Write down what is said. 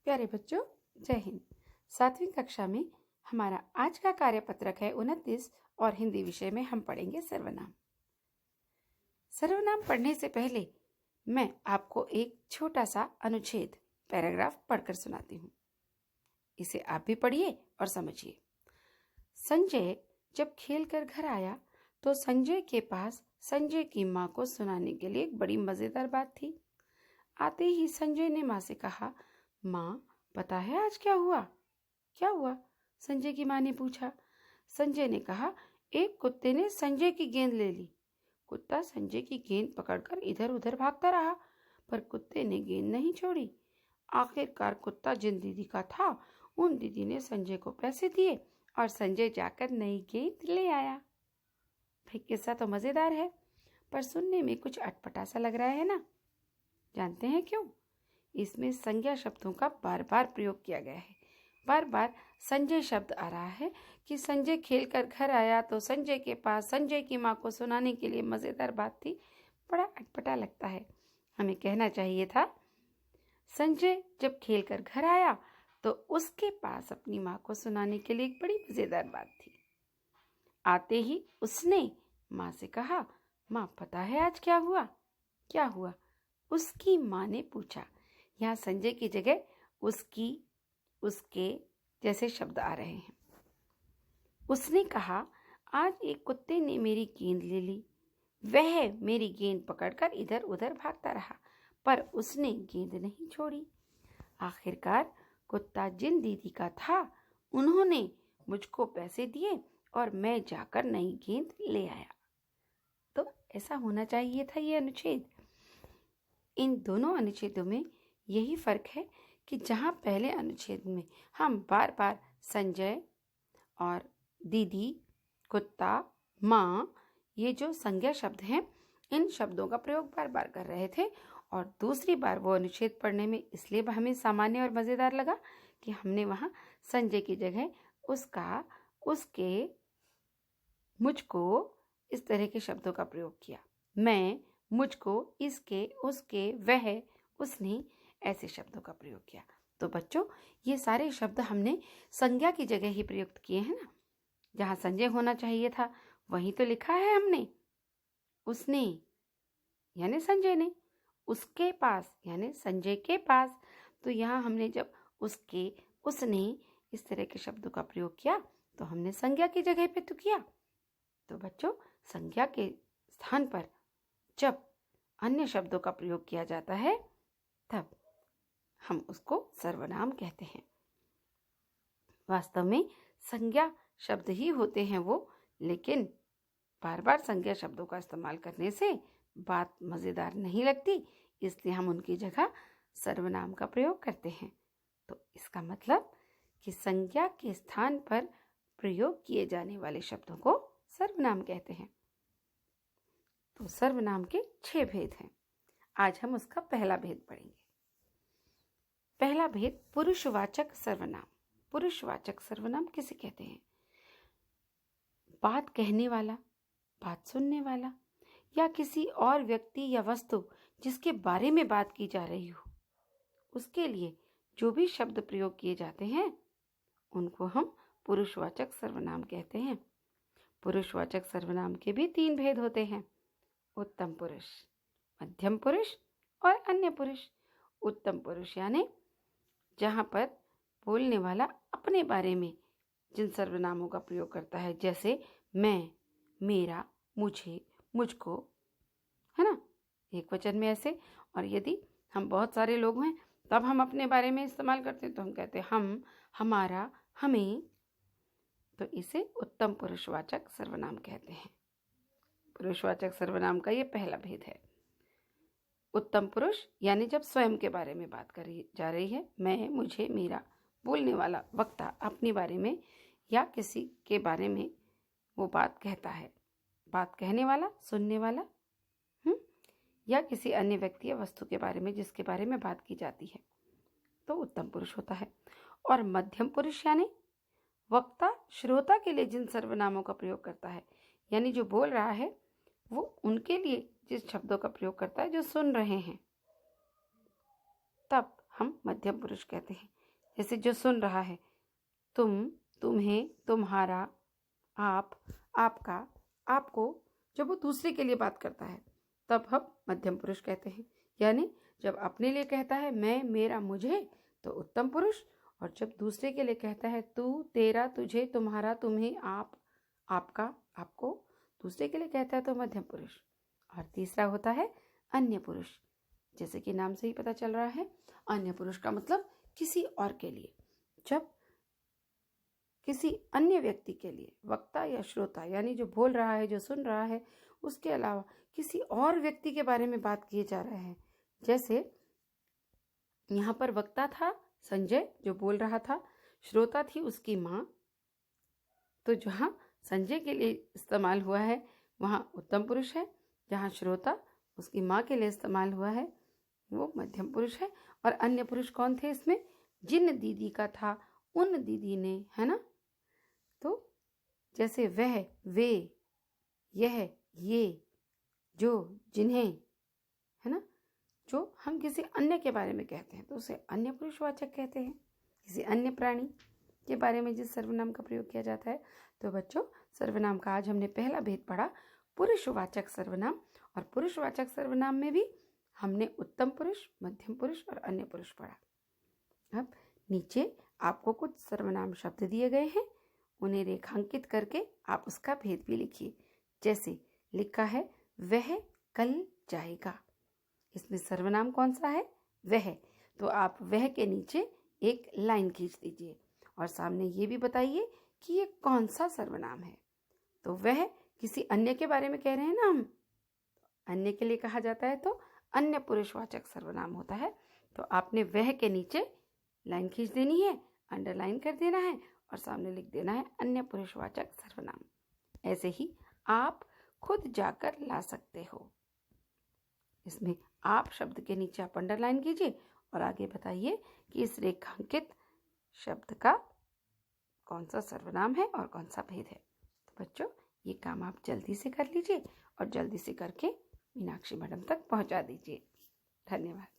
प्यारे बच्चों, जय हिंद। 7वीं कक्षा में हमारा आज का कार्यपत्रक है 29 और हिंदी विषय में हम पढ़ेंगे सर्वनाम। सर्वनाम पढ़ने से पहले मैं आपको एक छोटा सा अनुच्छेद पैराग्राफ पढ़कर सुनाती हूँ। इसे आप भी पढ़िए और समझिए। संजय जब खेल कर घर आया तो संजय के पास संजय की माँ को सुनाने के लिए एक बड़ी मजेदार बात थी। आते ही संजय ने माँ से कहा, माँ, पता है आज क्या हुआ? क्या हुआ? संजय की माँ ने पूछा। संजय ने कहा, एक कुत्ते ने संजय की गेंद ले ली। कुत्ता संजय की गेंद पकड़कर इधर उधर भागता रहा, पर कुत्ते ने गेंद नहीं छोड़ी। आखिरकार कुत्ता जिन दीदी का था, उन दीदी ने संजय को पैसे दिए और संजय जाकर नई गेंद ले आया। भाई, किस्सा तो मजेदार है, पर सुनने में कुछ अटपटा सा लग रहा है ना? जानते हैं क्यों? इसमें संज्ञा शब्दों का बार बार प्रयोग किया गया है। बार बार संजय शब्द आ रहा है कि संजय खेलकर घर आया तो संजय के पास संजय की माँ को सुनाने के लिए मजेदार बात थी। बड़ा अटपटा लगता है। हमें कहना चाहिए था, संजय जब खेलकर घर आया तो उसके पास अपनी माँ को सुनाने के लिए एक बड़ी मजेदार बात थी। आते ही उसने माँ से कहा, माँ, पता है आज क्या हुआ? क्या हुआ? उसकी माँ ने पूछा। यहाँ संजय की जगह उसकी, उसके जैसे शब्द आ रहे हैं। उसने कहा, आज एक कुत्ते ने मेरी गेंद ले ली। वह मेरी गेंद पकड़कर इधर उधर भागता रहा, पर उसने गेंद नहीं छोड़ी। आखिरकार कुत्ता जिन दीदी का था, उन्होंने मुझको पैसे दिए और मैं जाकर नई गेंद ले आया। तो ऐसा होना चाहिए था ये अनुच्छेद। इन दोनों अनुच्छेदों में यही फर्क है कि जहाँ पहले अनुच्छेद में हम बार बार संजय और दीदी, कुत्ता, माँ, ये जो संज्ञा शब्द हैं, इन शब्दों का प्रयोग बार बार कर रहे थे, और दूसरी बार वो अनुच्छेद पढ़ने में इसलिए हमें सामान्य और मज़ेदार लगा कि हमने वहाँ संजय की जगह उसका, उसके, मुझको इस तरह के शब्दों का प्रयोग किया। मैं, मुझको, इसके, उसके, वह, उसने, ऐसे शब्दों का प्रयोग किया। तो बच्चों, ये सारे शब्द हमने संज्ञा की जगह ही प्रयुक्त किए हैं ना। जहाँ संजय होना चाहिए था वहीं तो लिखा है हमने। उसने यानी संजय ने, उसके पास यानी संजय के पास। तो यहाँ हमने जब उसके, उसने इस तरह के शब्दों का प्रयोग किया तो हमने संज्ञा की जगह पे तो किया। तो बच्चों, संज्ञा के स्थान पर जब अन्य शब्दों का प्रयोग किया जाता है तब हम उसको सर्वनाम कहते हैं। वास्तव में संज्ञा शब्द ही होते हैं वो, लेकिन बार बार संज्ञा शब्दों का इस्तेमाल करने से बात मज़ेदार नहीं लगती, इसलिए हम उनकी जगह सर्वनाम का प्रयोग करते हैं। तो इसका मतलब कि संज्ञा के स्थान पर प्रयोग किए जाने वाले शब्दों को सर्वनाम कहते हैं। तो सर्वनाम के 6 भेद हैं। आज हम उसका पहला भेद पढ़ेंगे। पहला भेद, पुरुषवाचक सर्वनाम। पुरुषवाचक सर्वनाम किसे कहते हैं? बात कहने वाला, बात सुनने वाला, या किसी और व्यक्ति या वस्तु जिसके बारे में बात की जा रही हो, उसके लिए जो भी शब्द प्रयोग किए जाते हैं उनको हम पुरुषवाचक सर्वनाम कहते हैं। पुरुषवाचक सर्वनाम के भी 3 भेद होते हैं: उत्तम पुरुष, मध्यम पुरुष और अन्य पुरुष। उत्तम पुरुष यानी जहाँ पर बोलने वाला अपने बारे में जिन सर्वनामों का प्रयोग करता है, जैसे मैं, मेरा, मुझे, मुझको, है ना, एक वचन में ऐसे। और यदि हम बहुत सारे लोग हैं तब हम अपने बारे में इस्तेमाल करते हैं तो हम कहते हैं हम, हमारा, हमें। तो इसे उत्तम पुरुषवाचक सर्वनाम कहते हैं। पुरुषवाचक सर्वनाम का ये पहला भेद है। उत्तम पुरुष यानी जब स्वयं के बारे में बात करी जा रही है, मैं, मुझे, मेरा, बोलने वाला वक्ता अपने बारे में या किसी के बारे में वो बात कहता है। बात कहने वाला, सुनने वाला, या किसी अन्य व्यक्ति या वस्तु के बारे में जिसके बारे में बात की जाती है, तो उत्तम पुरुष होता है। और मध्यम पुरुष यानी वक्ता श्रोता के लिए जिन सर्वनामों का प्रयोग करता है, यानी जो बोल रहा है वो उनके लिए जिस शब्दों का प्रयोग करता है जो सुन रहे हैं, तब हम मध्यम पुरुष कहते हैं। जैसे जो सुन रहा है, तुम, तुम्हें, तुम्हारा, आप, आपका, आपको, जब वो दूसरे के लिए बात करता है तब हम मध्यम पुरुष कहते हैं। यानी जब अपने लिए कहता है मैं, मेरा, मुझे, तो उत्तम पुरुष, और जब दूसरे के लिए कहता है तू, तेरा, तुझे, तुम्हारा, तुम्हें, आप, आपका, आपको, दूसरे के लिए कहता है तो मध्यम पुरुष। और तीसरा होता है अन्य पुरुष। जैसे कि नाम से ही पता चल रहा है, अन्य पुरुष का मतलब किसी और के लिए। जब किसी अन्य व्यक्ति के लिए, वक्ता या श्रोता यानी जो बोल रहा है, जो सुन रहा है, उसके अलावा किसी और व्यक्ति के बारे में बात किए जा रहे हैं। जैसे यहाँ पर वक्ता था संजय जो बोल रहा था, श्रोता थी उसकी माँ, तो जहाँ संजय के लिए इस्तेमाल हुआ है वहाँ उत्तम पुरुष है, जहाँ श्रोता उसकी माँ के लिए इस्तेमाल हुआ है वो मध्यम पुरुष है। और अन्य पुरुष कौन थे इसमें? जिन दीदी का था, उन दीदी ने, है ना। तो जैसे वह, वे, यह, ये, जो, जिन्हें, है ना, जो हम किसी अन्य के बारे में कहते हैं तो उसे अन्य पुरुषवाचक कहते हैं। किसी अन्य प्राणी के बारे में जिस सर्वनाम का प्रयोग किया जाता है। तो बच्चों, सर्वनाम का आज हमने पहला भेद पढ़ा, पुरुषवाचक सर्वनाम। और पुरुषवाचक सर्वनाम में भी हमने उत्तम पुरुष, मध्यम पुरुष और अन्य पुरुष पढ़ा। अब नीचे आपको कुछ सर्वनाम शब्द दिए गए हैं, उन्हें रेखांकित करके आप उसका भेद भी लिखिए। जैसे लिखा है वह कल जाएगा, इसमें सर्वनाम कौन सा है? वह। तो आप वह के नीचे एक लाइन खींच दीजिए और सामने ये भी बताइए कि ये कौन सा सर्वनाम है। तो वह किसी अन्य के बारे में कह रहे हैं ना हम, अन्य के लिए कहा जाता है तो अन्य पुरुषवाचक सर्वनाम होता है। तो आपने वह के नीचे लाइन खींच देनी है, अंडरलाइन कर देना है और सामने लिख देना है अन्य पुरुषवाचक सर्वनाम। ऐसे ही आप खुद जाकर ला सकते हो, इसमें आप शब्द के नीचे आप अंडरलाइन कीजिए और आगे बताइए कि इस रेखांकित शब्द का कौन सा सर्वनाम है और कौन सा भेद है। तो बच्चों, ये काम आप जल्दी से कर लीजिए और जल्दी से करके मीनाक्षी मैडम तक पहुंचा दीजिए। धन्यवाद।